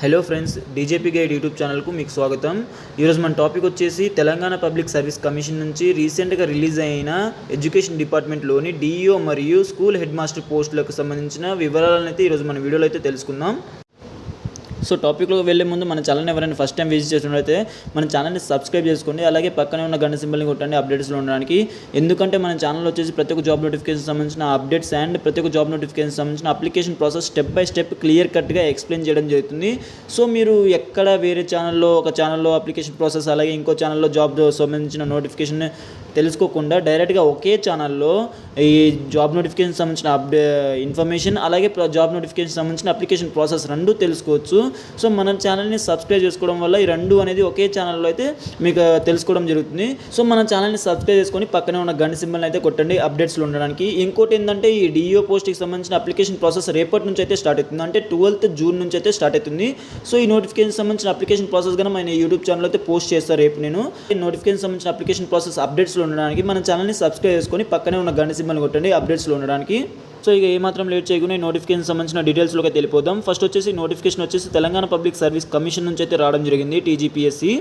Hello friends, DGP guide YouTube ఛానల్కు మీకు స్వాగతం. ఈరోజు మన టాపిక్ వచ్చేసి తెలంగాణ పబ్లిక్ సర్వీస్ కమిషన్ నుంచి రీసెంట్గా రిలీజ్ అయిన ఎడ్యుకేషన్ డిపార్ట్మెంట్లోని డిఈఓ మరియు స్కూల్ హెడ్ మాస్టర్ పోస్టులకు సంబంధించిన వివరాలను అయితే ఈరోజు మన వీడియోలో అయితే తెలుసుకుందాం. సో టాపిక్లో వెళ్ళే ముందు మన ఛానల్ని ఎవరైనా ఫస్ట్ టైం విజిట్ చేసినట్లయితే మన ఛానల్ని సబ్స్క్రైబ్ చేసుకోండి. అలాగే పక్కనే ఉన్న గంట సింబల్ని కొట్టండి అప్డేట్స్లో ఉండడానికి. ఎందుకంటే మన ఛానల్ వచ్చేసి ప్రతి ఒక్క జాబ్ నోటిఫికేషన్ సంబంధించిన అప్డేట్స్ అండ్ ప్రతి ఒక్క జాబ్ నోటిఫికేషన్ సంబంధించిన application process step by step clear కట్గా ఎక్స్ప్లెయిన్ చేయడం జరుగుతుంది. సో మీరు ఎక్కడ వేరే ఛానల్లో ఒక ఛానల్లో అప్లికేషన్ ప్రాసెస్ అలాగే ఇంకో ఛానల్లో జాబ్ సంబంధించిన నోటిఫికేషన్ తెలుసుకోకుండా డైరెక్ట్గా ఒకే ఛానల్లో ఈ జాబ్ నోటిఫికేషన్ సంబంధించిన ఇన్ఫర్మేషన్ అలాగే జాబ్ నోటిఫికేషన్ సంబంధించిన అప్లికేషన్ ప్రాసెస్ రెండు తెలుసుకోవచ్చు. సో మన ఛానల్ని సబ్స్క్రైబ్ చేసుకోవడం వల్ల ఈ రెండు అనేది ఒకే ఛానల్లో అయితే మీకు తెలుసుకోవడం జరుగుతుంది. సో మన ఛానల్ని సబ్స్క్రైబ్ చేసుకొని పక్కనే ఉన్న గంట సింబల్ని అయితే కొట్టండి అప్డేట్స్లో ఉండడానికి. ఇంకోటి ఏంటంటే ఈ డిఈఓ పోస్ట్కి సంబంధించిన అప్లికేషన్ ప్రాసెస్ రేపటి నుంచి అయితే స్టార్ట్ అవుతుంది, అంటే 12th జూన్ నుంచి అయితే స్టార్ట్ అవుతుంది. సో ఈ నోటిఫికేషన్ సంబంధించిన అప్లికేషన్ ప్రాసెస్ కానీ మన యూట్యూబ్ ఛానల్ అయితే పోస్ట్ చేస్తారు రేపు. నేను ఈ నోటిఫికేషన్ సంబంధించిన అప్లికేషన్ ప్రాసెస్ అప్డేట్స్లో ఉండడానికి మన ఛానల్ని సబ్స్క్రైబ్ చేసుకొని పక్కనే ఉన్న గంట సింబల్ని కొట్టండి అప్డేట్స్లో ఉండడానికి. సో ఇక ఏమాత్రం లేట్ చేయకుండా నోటిఫికేషన్ సంబంధించిన డీటెయిల్స్లోకి వెళ్ళిపోదాం. ఫస్ట్ వచ్చేసి నోటిఫికేషన్ వచ్చేసి తెలంగాణ పబ్లిక్ సర్వీస్ కమిషన్ నుంచి అయితే రావడం జరిగింది, టీజీపీఎస్సీ.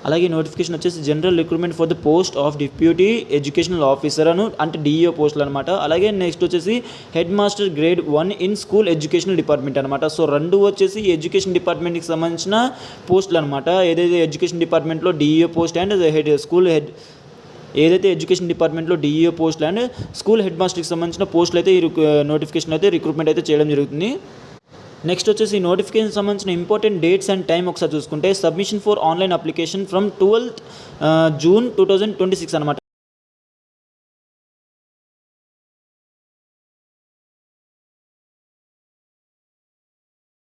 అలాగే నోటిఫికేషన్ వచ్చేసి general recruitment for the post of deputy educational officer అంటే డిఈఓ పోస్టులు అనమాట. అలాగే నెక్స్ట్ వచ్చేసి head master grade 1 in school educational department అనమాట. సో రెండు వచ్చేసి ఎడ్యుకేషన్ డిపార్ట్మెంట్కి సంబంధించిన పోస్టులు అనమాట. ఏదైతే ఎడ్యుకేషన్ డిపార్ట్మెంట్లో DEO post and school head ఏదైతే ఎడ్యుకేషన్ డిపార్ట్మెంట్లో డిఈఓ పోస్టులు అండ్ స్కూల్ హెడ్ మాస్టర్కి సంబంధించిన పోస్టులు అయితే ఈ నోటిఫికేషన్ అయితే రిక్రూట్మెంట్ అయితే చేయడం జరుగుతుంది. నెక్స్ట్ వచ్చేసి నోటిఫికేషన్ సంబంధించిన ఇంపార్టెంట్ డేట్స్ అండ్ టైం ఒకసారి చూసుకుంటే submission for online application from 12th June 2026 అనమాట.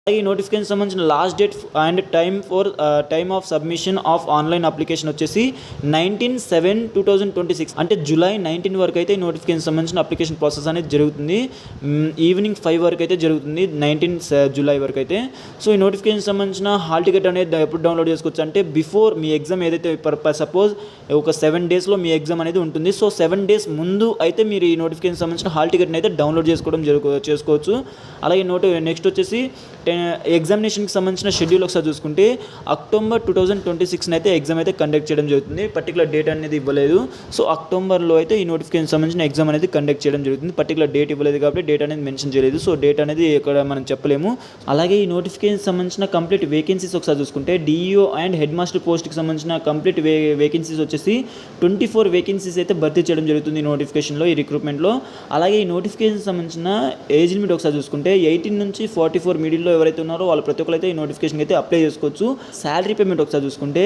ఈ నోటిఫికేషన్ సంబంధించిన last date and time of submission of online application వచ్చేసి 19/7/2026 అంటే జూలై 19 వరకు అయితే ఈ నోటిఫికేషన్ సంబంధించిన అప్లికేషన్ ప్రాసెస్ అనేది జరుగుతుంది. ఈవినింగ్ 5 వరకు అయితే జరుగుతుంది, 19 జూలై వరకు అయితే. సో ఈ నోటిఫికేషన్ సంబంధించిన హాల్ టికెట్ అనేది ఎప్పుడు డౌన్లోడ్ చేసుకోవచ్చు అంటే బిఫోర్ మీ ఎగ్జామ్ ఏదైతే సపోజ్ ఒక 7 డేస్లో మీ ఎగ్జామ్ అనేది ఉంటుంది. సో 7 డేస్ ముందు అయితే మీరు ఈ నోటిఫికేషన్ సంబంధించిన హాల్ టికెట్ని అయితే డౌన్లోడ్ చేసుకోవచ్చు. అలాగే నెక్స్ట్ వచ్చేసి ఎగ్జామినేషన్కి సంబంధించిన షెడ్యూల్ ఒకసారి చూసుకుంటే అక్టోబర్ 2026 అయితే ఎగ్జామ్ అయితే కండక్ట్ చేయడం జరుగుతుంది. పర్టికులర్ డేట్ అనేది ఇవ్వలేదు. సో అక్టోబర్లో అయితే ఈ నోటిఫికేషన్ సంబంధించిన ఎగ్జామ్ అనేది కండక్ట్ చేయడం జరుగుతుంది. పర్టికులర్ డేట్ ఇవ్వలేదు కాబట్టి డేట్ అనేది మెన్షన్ చేయలేదు. సో డేట్ అనేది ఇక్కడ మనం చెప్పలేము. అలాగే ఈ నోటిఫికేషన్ సంబంధించిన కంప్లీట్ వేకెన్సీస్ ఒకసారి చూసుకుంటే డిఈఓ అండ్ హెడ్ మాస్టర్ పోస్ట్కి సంబంధించిన కంప్లీట్ వేకెన్సీస్ వచ్చేసి 24 వేకెన్సీస్ అయితే భర్తీ చేయడం జరుగుతుంది ఈ నోటిఫికేషన్లో, ఈ రిక్రూట్మెంట్లో. అలాగే ఈ నోటిఫికేషన్ సంబంధించిన ఏజ్ లిమిట్ ఒకసారి చూసుకుంటే 18 నుంచి 44 మిడిల్లో ఎవరైతే ఉన్నారో వాళ్ళు ప్రతి ఒక్కరు అయితే ఈ నోటిఫికేషన్ అయితే అప్లై చేసుకోవచ్చు. శాలరీ పేమెంట్ ఒకసారి చూసుకుంటే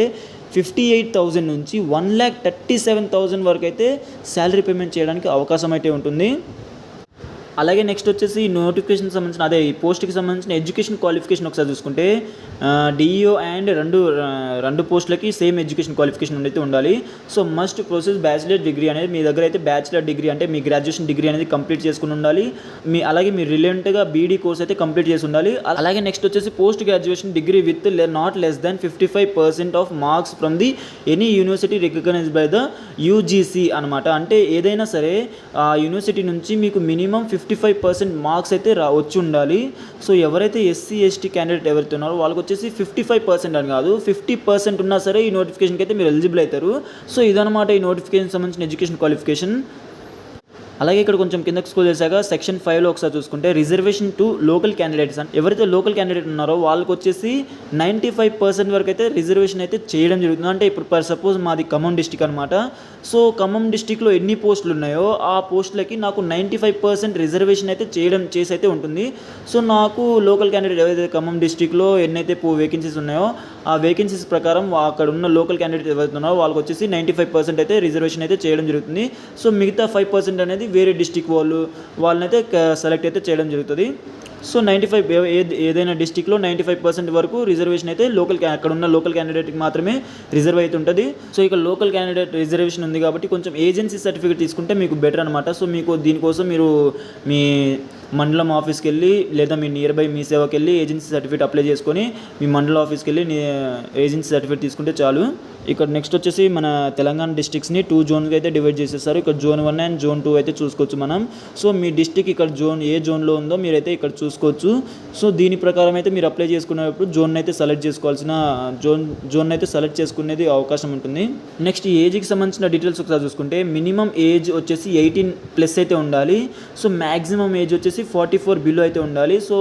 58,000 నుంచి 1,37,000 వరకు అయితే శాలరీ పేమెంట్ చేయడానికి అవకాశం అయితే ఉంటుంది. అలాగే నెక్స్ట్ వచ్చేసి నోటిఫికేషన్ సంబంధించిన ఈ పోస్ట్కి సంబంధించిన ఎడ్యుకేషన్ క్వాలిఫికేషన్ ఒకసారి చూసుకుంటే డిఈఓ అండ్ రెండు పోస్టులకి సేమ్ ఎడ్యుకేషన్ క్వాలిఫికేషన్ అయితే ఉండాలి. So must process bachelor degree అనేది మీ దగ్గర అయితే బ్యాచిలర్ డిగ్రీ అంటే మీ గ్రాడ్యుయేషన్ డిగ్రీ అనేది కంప్లీట్ చేసుకుని ఉండాలి. అలాగే మీరు రిలవెంట్గా బీడీ కోర్స్ అయితే కంప్లీట్ చేసి ఉండాలి. అలాగే నెక్స్ట్ వచ్చేసి post graduation degree with not less than 55% of marks from the any university recognised by the UGC అనమాట. అంటే ఏదైనా సరే ఆ యూనివర్సిటీ నుంచి మీకు మినిమం 55% మార్క్స్ అయితే వచ్చి ఉండాలి. సో ఎవరైతే ఎస్సీ ఎస్టీ క్యాండిడేట్ ఎవరైతే ఉన్నారో వాళ్ళకి వచ్చేసి 55% అని కాదు 50% ఉన్నా సరే ఈ నోటిఫికేషన్కి అయితే మీరు ఎలిజిబుల్ అవుతారు. సో ఇదనమాట ఈ నోటిఫికేషన్ సంబంధించిన ఎడ్యుకేషన్ క్వాలిఫికేషన్. అలాగే ఇక్కడ కొంచెం కిందకి స్క్రోల్ చేశాక సెక్షన్ 5లో ఒకసారి చూసుకుంటే రిజర్వేషన్ టు లోకల్ క్యాండిడేట్స్ అంటే ఎవరైతే లోకల్ క్యాండిడేట్ ఉన్నారో వాళ్ళకి వచ్చేసి 95% వరకు అయితే రిజర్వేషన్ అయితే చేయడం జరుగుతుంది. అంటే ఇప్పుడు సపోజ్ మాది ఖమ్మం డిస్టిక్ అనమాట. సో ఖమ్మం డిస్టిక్లో ఎన్ని పోస్టులు ఉన్నాయో ఆ పోస్టులకి నాకు 95% రిజర్వేషన్ అయితే చేసి అయితే ఉంటుంది. సో నాకు లోకల్ క్యాండిడేట్ ఎవరైతే ఖమ్మం డిస్టిక్లో ఎన్నైతే వేకెన్సీస్ ఉన్నాయో ఆ వేకెన్సీస్ ప్రకారం అక్కడ ఉన్న లోకల్ క్యాండిడేట్ ఎవరైతే ఉన్నారో వాళ్ళకి వచ్చేసి 95% అయితే రిజర్వేషన్ అయితే చేయడం జరుగుతుంది. సో మిగతా 5% అనేది వేరే డిస్టిక్ వాళ్ళనైతే సెలెక్ట్ అయితే చేయడం జరుగుతుంది. సో 95 ఏదైనా డిస్టిక్లో 95% వరకు రిజర్వేషన్ అయితే అక్కడ ఉన్న లోకల్ క్యాండిడేట్కి మాత్రమే రిజర్వ్ అయితే ఉంటుంది. సో ఇక లోకల్ క్యాండిడేట్ రిజర్వేషన్ ఉంది కాబట్టి కొంచెం ఏజెన్సీ సర్టిఫికేట్ తీసుకుంటే మీకు బెటర్ అనమాట. సో మీకు దీనికోసం మీరు మీ మండలం ఆఫీస్కి వెళ్ళి లేదా మీ నియర్ బై మీ సేవకి వెళ్ళి ఏజెన్సీ సర్టిఫికేట్ అప్లై చేసుకొని మీ మండల ఆఫీస్కి వెళ్ళి ఏజెన్సీ సర్టిఫికేట్ తీసుకుంటే చాలు. ఇక్కడ నెక్స్ట్ వచ్చేసి మన తెలంగాణ డిస్ట్రిక్ట్స్ని 2 జోన్గా అయితే డివైడ్ చేసేస్తారు. ఇక్కడ జోన్ 1 అండ్ జోన్ 2 అయితే చూసుకోవచ్చు మనం. సో మీ డిస్ట్రిక్ట్ ఇక్కడ ఏ జోన్లో ఉందో మీరైతే ఇక్కడ చూసుకోవచ్చు. సో దీని ప్రకారం అయితే మీరు అప్లై చేసుకునేటప్పుడు జోన్ అయితే సెలెక్ట్ చేసుకోవాల్సిన జోన్ అయితే సెలెక్ట్ చేసుకునేది అవకాశం ఉంటుంది. నెక్స్ట్ ఏజ్కి సంబంధించిన డీటెయిల్స్ ఒకసారి చూసుకుంటే మినిమం ఏజ్ వచ్చేసి 18+ అయితే ఉండాలి. సో మ్యాక్సిమం ఏజ్ వచ్చేసి 44 బిలో అయితే ఉండాలి. సో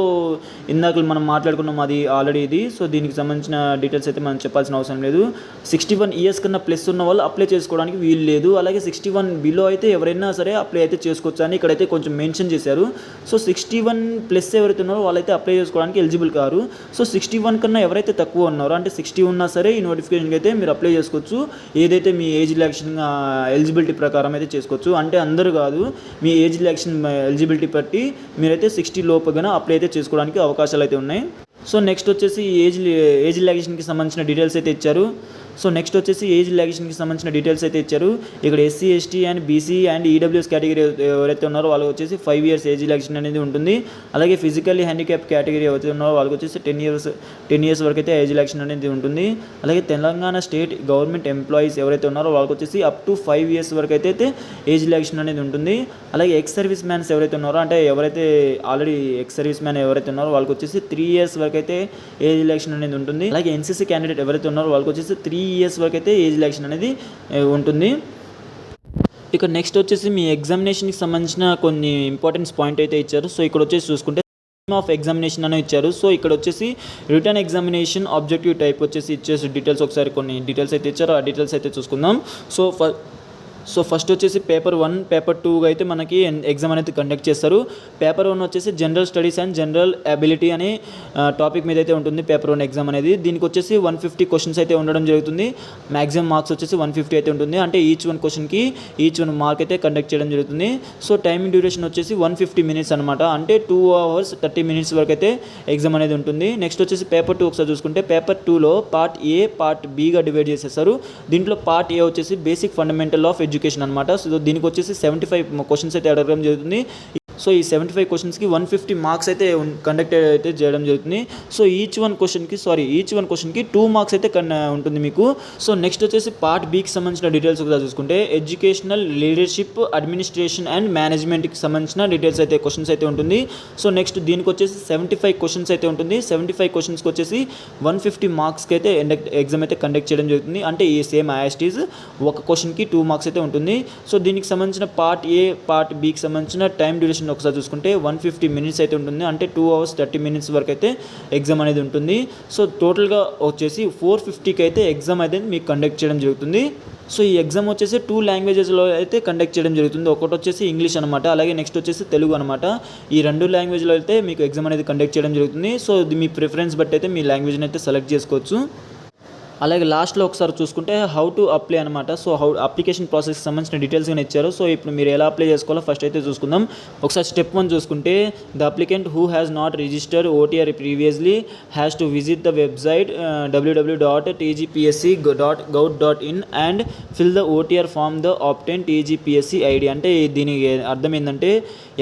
ఇందాక మనం మాట్లాడుకున్నాం అది ఆల్రెడీ ఇది. సో దీనికి సంబంధించిన డీటెయిల్స్ అయితే మనం చెప్పాల్సిన అవసరం లేదు. 61 ఇయర్స్ కన్నా ప్లస్ ఉన్న వాళ్ళు అప్లై చేసుకోవడానికి వీలు లేదు. అలాగే 61 బిలో అయితే ఎవరైనా సరే అప్లై అయితే చేసుకోవచ్చు అని ఇక్కడైతే కొంచెం మెన్షన్ చేశారు. సో 61+ ఎవరైతే ఉన్నారో వాళ్ళైతే అప్లై చేసుకోవడానికి ఎలిజిబుల్ కారు. సో 61 కన్నా ఎవరైతే తక్కువ ఉన్నారో అంటే 60 ఉన్నా సరే ఈ నోటిఫికేషన్కి అయితే మీరు అప్లై చేసుకోవచ్చు. ఏదైతే మీ ఏజ్ రిలాక్సేషన్ ఎలిజిబిలిటీ ప్రకారం అయితే చేసుకోవచ్చు. అంటే అందరూ కాదు, మీ ఏజ్ రిలాక్సేషన్ ఎలిజిబిలిటీ బట్టి మీరైతే 60 లోపుగా అప్లై అయితే చేసుకోవడానికి అవకాశాలు అయితే ఉన్నాయి. సో నెక్స్ట్ వచ్చేసి ఏజ్ రిలాక్సేషన్కి సంబంధించిన డీటెయిల్స్ అయితే ఇచ్చారు. ఇక్కడ SC ST and BC and EWS category ఎవరైతే ఉన్నారో వాళ్ళకి వచ్చేసి 5 years ఏజ్ రిలాక్సేషన్ అనేది ఉంటుంది. అలాగే ఫిజికల్లీ హ్యాండిక్యాప్ కేటగిరీ ఎవరైతే ఉన్నారో వాళ్ళకి వచ్చేసి 10 years వరకు అయితే ఏజ్ రిలాక్సేషన్ అనేది ఉంటుంది. అలాగే తెలంగాణ స్టేట్ గవర్నమెంట్ ఎంప్లాయీస్ ఎవరైతే ఉన్నారో వాళ్ళకి వచ్చేసి అప్ టు 5 years వరకు అయితే ఏజ్ రిలాక్సేషన్ అనేది ఉంటుంది. అలాగే ఎక్స్ సర్వీస్ మ్యాన్స్ ఎవరైతే ఉన్నారో అంటే ఎవరైతే ఆల్రెడీ ఎక్స్ సర్వీస్ మ్యాన్ ఎవరైతే ఉన్నారో వాళ్ళకి వచ్చేసి 3 years వరకు అయితే ఏజ్ రిలాక్సేషన్ అనేది ఉంటుంది. అలాగే ఎన్సీసీ క్యాండిడేట్ ఎవరైతే ఉన్నారో వాళ్ళకి వచ్చేసి 3 years వరకు అయితే ఏజ్ రిలాక్సేషన్ అనేది ఉంటుంది. ఇక నెక్స్ట్ వచ్చేసి మీ ఎగ్జామినేషన్కి సంబంధించిన కొన్ని ఇంపార్టెన్స్ పాయింట్ అయితే ఇచ్చారు. సో ఇక్కడ వచ్చేసి చూసుకుంటే ఆఫ్ ఎగ్జామినేషన్ అని ఇచ్చారు. సో ఇక్కడ వచ్చేసి రిటర్న్ ఎగ్జామినేషన్ ఆబ్జెక్టివ్ టైప్ వచ్చేసి డీటెయిల్స్ ఒకసారి కొన్ని డీటెయిల్స్ అయితే ఇచ్చారు. ఆ డీటెయిల్స్ అయితే చూసుకుందాం. సో ఫస్ట్ వచ్చేసి పేపర్ 1, పేపర్ 2 అయితే మనకి ఎగ్జామ్ అనేది కండక్ట్ చేస్తారు. పేపర్ 1 వచ్చేసి general studies and general ability అనే టాపిక్ మీద అయితే ఉంటుంది పేపర్ 1 ఎగ్జామ్ అనేది. దీనికి వచ్చేసి 150 క్వశ్చన్స్ అయితే ఉండడం జరుగుతుంది. మ్యాక్సిమం మార్క్స్ వచ్చేసి 150 అయితే ఉంటుంది. అంటే ఈచ్ వన్ మార్క్ అయితే కండక్ట్ చేయడం జరుగుతుంది. సో టైమింగ్ డ్యూరేషన్ వచ్చేసి 150 minutes అనమాట. అంటే 2 hours 30 minutes వరకు అయితే ఎగ్జామ్ అనేది ఉంటుంది. నెక్స్ట్ వచ్చేసి పేపర్ 2 ఒకసారి చూసుకుంటే పేపర్ 2లో పార్ట్ ఏ, పార్ట్ బిగా డివైడ్ చేసేస్తారు. దీంట్లో పార్ట్ ఏ వచ్చేసి బేసిక్ ఫండమెంటల్ ఆఫ్ ఎడ్యుకేషన్ అనమాట. సో దీనికి వచ్చేసి 75 క్వశ్చన్స్ అయితే అడగడం జరుగుతుంది. సో ఈ 75 క్వశ్చన్స్కి 150 మార్క్స్ అయితే కండక్ట్ అయితే చేయడం జరుగుతుంది. సో ఈచ్ వన్ క్వశ్చన్కి 2 మార్క్స్ అయితే ఉంటుంది మీకు. సో నెక్స్ట్ వచ్చేసి పార్ట్ బికి సంబంధించిన డీటెయిల్స్ కూడా చూసుకుంటే ఎడ్యుకేషనల్, లీడర్షిప్, అడ్మినిస్ట్రేషన్ అండ్ మేనేజ్మెంట్కి సంబంధించిన డీటెయిల్స్ అయితే క్వశ్చన్స్ అయితే ఉంటుంది. సో నెక్స్ట్ దీనికి వచ్చేసి 75 క్వశ్చన్స్ అయితే ఉంటుంది. 75 క్వశ్చన్స్కి వచ్చేసి 150 మార్క్స్కి అయితే ఎగ్జామ్ అయితే కండక్ట్ చేయడం జరుగుతుంది. అంటే ఈ సేమ్ యాస్టీజ్ ఒక క్వశ్చన్కి 2 మార్క్స్ అయితే ఉంటుంది. సో దీనికి సంబంధించిన పార్ట్ ఏ, పార్ట్ బికి సంబంధించిన టైం డ్యూరేషన్ ఒకసారి చూసుకుంటే 150 minutes అయితే ఉంటుంది. అంటే 2 hours 30 minutes వరకు అయితే ఎగ్జామ్ అనేది ఉంటుంది. సో టోటల్గా వచ్చేసి 450కి అయితే ఎగ్జామ్ అయితే మీకు కండక్ట్ చేయడం జరుగుతుంది. సో ఈ ఎగ్జామ్ వచ్చేసి 2 languagesలో అయితే కండక్ట్ చేయడం జరుగుతుంది. ఒకటి వచ్చేసి ఇంగ్లీష్ అనమాట, అలాగే నెక్స్ట్ వచ్చేసి తెలుగు అనమాట. ఈ 2 languagesలో అయితే మీకు ఎగ్జామ్ అనేది కండక్ట్ చేయడం జరుగుతుంది. సో ఇది మీ ప్రిఫరెన్స్ బట్టి అయితే మీ లాంగ్వేజ్ని అయితే సెలెక్ట్ చేసుకోవచ్చు. అలాగే లాస్ట్లో ఒకసారి చూసుకుంటే హౌ టు అప్లై అనమాట. సో అప్లికేషన్ ప్రాసెస్కి సంబంధించిన డీటెయిల్స్ కానీ ఇచ్చారు. సో ఇప్పుడు మీరు ఎలా అప్లై చేసుకోవాలో ఫస్ట్ అయితే చూసుకుందాం. ఒకసారి స్టెప్ 1 చూసుకుంటే the applicant who has not registered OTR previously has to visit the website www.tgpsc.gov.in and fill the OTR form the obtain TGPSC ID. అంటే దీని అర్థం ఏంటంటే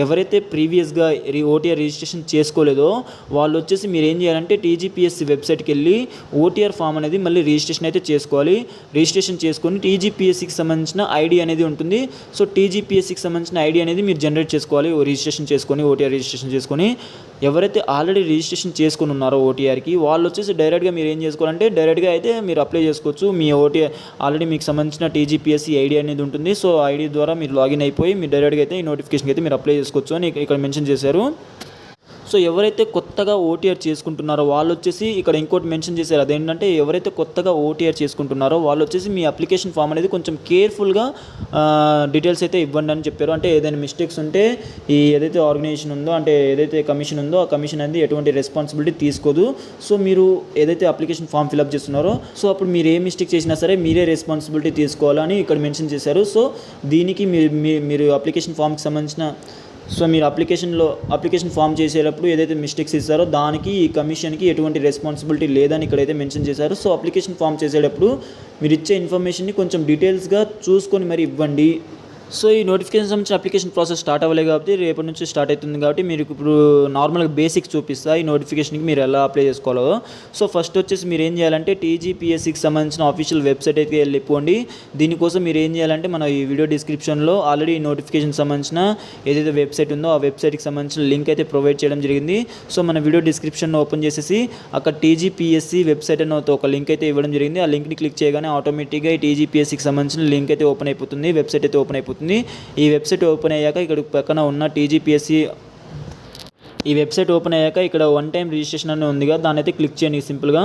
ఎవరైతే ప్రీవియస్గా ఓటీఆర్ రిజిస్ట్రేషన్ చేసుకోలేదో వాళ్ళు వచ్చేసి మీరు ఏం చేయాలంటే టీజీపీఎస్సీ వెబ్సైట్కి వెళ్ళి ఓటీఆర్ ఫామ్ అనేది మళ్ళీ రిజిస్ట్రేషన్ అయితే చేసుకోవాలి. రిజిస్ట్రేషన్ చేసుకొని టీజీపీఎస్సీకి సంబంధించిన ఐడి అనేది ఉంటుంది. సో టీజీపీఎస్సీకి సంబంధించిన ఐడి అనేది మీరు జనరేట్ చేసుకోవాలి. రిజిస్ట్రేషన్ చేసుకొని ఓటీఆర్ రిజిస్ట్రేషన్ చేసుకొని ఎవరైతే ఆల్రెడీ రిజిస్ట్రేషన్ చేసుకుని ఉన్నారో ఓటీఆర్కి వాళ్ళు వచ్చేసి డైరెక్ట్గా మీరు ఏం చేసుకోవాలంటే డైరెక్ట్గా అయితే మీరు అప్లై చేసుకోవచ్చు. మీ ఓటీఆర్ ఆల్రెడీ మీకు సంబంధించిన టీజీపీఎస్సీ ఐడి అనేది ఉంటుంది. సో ఐడి ద్వారా మీరు లాగిన్ అయిపోయి మీరు డైరెక్ట్గా అయితే ఈ నోటిఫికేషన్కి అయితే మీరు అప్లై చేసుకోవచ్చు అని ఇక్కడ మెన్షన్ చేశారు. సో ఎవరైతే కొత్తగా ఓటీఆర్ చేసుకుంటున్నారో వాళ్ళు వచ్చేసి ఇక్కడ ఇంకోటి మెన్షన్ చేశారు. అదేంటంటే ఎవరైతే కొత్తగా ఓటీఆర్ చేసుకుంటున్నారో వాళ్ళు వచ్చేసి మీ అప్లికేషన్ ఫామ్ అనేది కొంచెం కేర్ఫుల్గా డీటెయిల్స్ అయితే ఇవ్వండి అని చెప్పారు. అంటే ఏదైనా మిస్టేక్స్ ఉంటే ఈ ఏదైతే ఆర్గనైజేషన్ ఉందో అంటే ఏదైతే కమిషన్ ఉందో ఆ కమిషన్ అనేది ఎటువంటి రెస్పాన్సిబిలిటీ తీసుకోదు. సో మీరు ఏదైతే అప్లికేషన్ ఫామ్ ఫిల్అప్ చేస్తున్నారో సో అప్పుడు మీరు ఏ మిస్టేక్ చేసినా సరే మీరే రెస్పాన్సిబిలిటీ తీసుకోవాలని ఇక్కడ మెన్షన్ చేశారు. సో దీనికి మీరు అప్లికేషన్ ఫామ్కి సంబంధించిన మీరు అప్లికేషన్ ఫామ్ చేసేటప్పుడు ఏదైతే మిస్టేక్స్ ఇస్తారో దానికి ఈ కమిషన్కి ఎటువంటి రెస్పాన్సిబిలిటీ లేదని ఇక్కడైతే మెన్షన్ చేశారు. సో అప్లికేషన్ ఫామ్ చేసేటప్పుడు మీరు ఇచ్చే ఇన్ఫర్మేషన్ని కొంచెం డీటెయిల్స్గా చూసుకొని మరి ఇవ్వండి. సో ఈ నోటిఫికేషన్ సంబంధించిన అప్లికేషన్ ప్రాసెస్ స్టార్ట్ అవ్వలేదు కాబట్టి రేపటి నుంచి స్టార్ట్ అవుతుంది కాబట్టి మీరు ఇప్పుడు నార్మల్గా బేసిక్స్ చూపిస్తా ఈ నోటిఫికేషన్కి మీరు ఎలా అప్లై చేసుకోవాలో. సో ఫస్ట్ వచ్చేసి మీరు ఏం చేయాలంటే టీజీపీఎస్సీకి సంబంధించిన ఆఫీషియల్ వెబ్సైట్ అయితే వెళ్ళిపోండి. దీనికోసం మీరు ఏం చేయాలంటే మన ఈ వీడియో డిస్క్రిప్షన్లో ఆల్రెడీ ఈ నోటిఫికేషన్ సంబంధించిన ఏదైతే వెబ్సైట్ ఉందో ఆ వెబ్సైట్కి సంబంధించిన లింక్ అయితే ప్రొవైడ్ చేయడం జరిగింది. సో మన వీడియో డిస్క్రిప్షన్ ఓపెన్ చేసేసి అక్కడ టీజీపీఎస్సీ వెబ్సైట్ అని ఒక లింక్ అయితే ఇవ్వడం జరిగింది. ఆ లింక్ని క్లిక్ చేయగానే ఆటోమేటిక్గా ఈ టీజీపీఎస్సీకి సంబంధించిన లింక్ అయితే ఓపెన్ అయిపోతుంది, వెబ్సైట్ అయితే ఓపెన్ అయిపోతుంది. ఈ వెబ్సైట్ ఓపెన్ అయ్యాక ఇక్కడ పక్కన ఉన్న టీజీపీఎస్సీ ఈ వెబ్సైట్ ఓపెన్ అయ్యాక ఇక్కడ వన్ టైం రిజిస్ట్రేషన్ అని ఉందిగా, దాన్ని అయితే క్లిక్ చేయండి సింపుల్గా.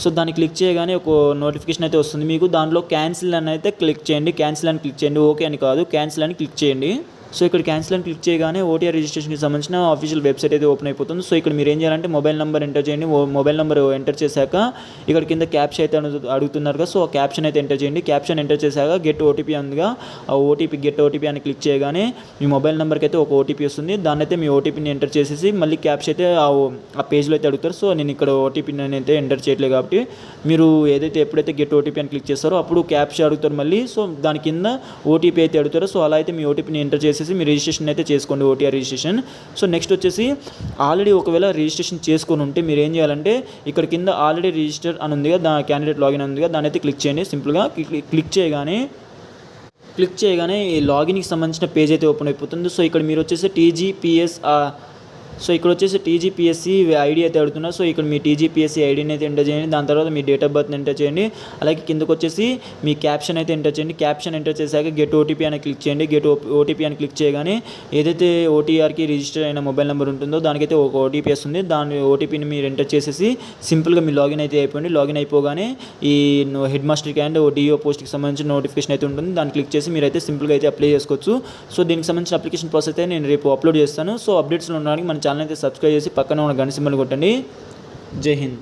సో దాన్ని క్లిక్ చేయగానే ఒక నోటిఫికేషన్ అయితే వస్తుంది మీకు. దాంట్లో క్యాన్సిల్ అని అయితే క్లిక్ చేయండి. క్యాన్సిల్ అని క్లిక్ చేయండి, ఓకే అని కాదు, క్యాన్సిల్ అని క్లిక్ చేయండి. సో ఇక్కడ క్యాన్సిల్ అని క్లిక్ చేయగానే ఓటీఆర్ రిజిస్ట్రేషన్కి సంబంధించిన ఆఫీషియల్ వెబ్సైట్ అయితే ఓపెన్ అయిపోతుంది. సో ఇక్కడ మీరు ఏం చేయాలంటే మొబైల్ నెంబర్ ఎంటర్ చేయండి. మొబైల్ నెంబర్ ఎంటర్ చేశాక ఇక్కడ కింద క్యాప్షన్ అయితే అడుగుతున్నారు కదా, సో ఆ క్యాప్షన్ అయితే ఎంటర్ చేయండి. క్యాప్షన్ ఎంటర్ చేశాక గెట్ ఓటీపీ అందుగా ఆ ఓటీపీ గెట్ ఓటీపీ అని క్లిక్ చేయగానే మీ మొబైల్ నెంబర్కి అయితే ఒక ఓటీపీ వస్తుంది. దాన్ని అయితే మీ ఓటీపీని ఎంటర్ చేసేసి మళ్ళీ క్యాప్షన్ అయితే ఆ పేజ్లో అయితే అడుగుతారు. సో నేను ఇక్కడ ఓటీపీని అయితే ఎంటర్ చేయట్లేదు కాబట్టి మీరు ఏదైతే ఎప్పుడైతే గెట్ ఓటీపీ అని క్లిక్ చేస్తారో అప్పుడు క్యాప్షన్ అడుగుతారు మళ్ళీ. సో దాని కింద ఓటీపీ అయితే అడుగుతారు. సో అలా అయితే మీ ఓటీపీని ఎంటర్ చేసేసి మీ రిజిస్ట్రేషన్ అయితే చేసుకోండి, ఓటీఆర్ రిజిస్ట్రేషన్. సో నెక్స్ట్ వచ్చేసి ఆల్రెడీ ఒకవేళ రిజిస్ట్రేషన్ చేసుకొని ఉంటే మీరు ఏం చేయాలంటే ఇక్కడ కింద ఆల్రెడీ రిజిస్టర్ అని ఉందిగా, క్యాండిడేట్ లాగిన్ ఉందిగా, దాన్ని అయితే క్లిక్ చేయండి. సింపుల్గా క్లిక్ చేయగానే ఈ లాగిన్కి సంబంధించిన పేజ్ అయితే ఓపెన్ అయిపోతుంది. సో ఇక్కడ మీరు వచ్చేసి టీజీపీఎస్సీ ఐడి అయితే అడుగుతున్నారు. సో ఇక్కడ మీ టీజీపీఎస్సీ ఐడిని అయితే ఎంటర్ చేయండి. దాని తర్వాత మీ డేట్ ఆఫ్ బర్త్ని ఎంటర్ చేయండి. అలాగే కిందకు వచ్చేసి మీ క్యాప్షన్ అయితే ఎంటర్ చేయండి. క్యాప్షన్ ఎంటర్ చేశాక గెట్ ఓటీపీ అని క్లిక్ చేయండి. గెట్ ఓటీపీ అని క్లిక్ చేయగానే ఏదైతే ఓటీఆర్కి రిజిస్టర్ అయిన మొబైల్ నెంబర్ ఉంటుందో దానికైతే ఒక ఓటీపీ వస్తుంది. దాని ఓటీపీని మీరు ఎంటర్ చేసేసి సింపుల్గా మీ లాగిన్ అయితే అయిపోయింది. లాగిన్ అయిపోగానే ఈ హెడ్ మాస్టర్కి అండ్ డిఓ పోస్ట్కి సంబంధించిన నోటిఫికేషన్ అయితే ఉంటుంది. దాన్ని క్లిక్ చేసి మీరైతే సింపుల్గా అయితే అప్లై చేసుకోవచ్చు. సో దీనికి సంబంధించిన అప్లికేషన్ ప్రాసెస్ అయితే నేను రేపు అప్లోడ్ చేస్తాను. సో అప్డేట్స్లో ఉండడానికి మన ఛానల్ అయితే సబ్స్క్రైబ్ చేసి పక్కన ఉన్న గంట సింబల్ కొట్టండి. జై హింద్.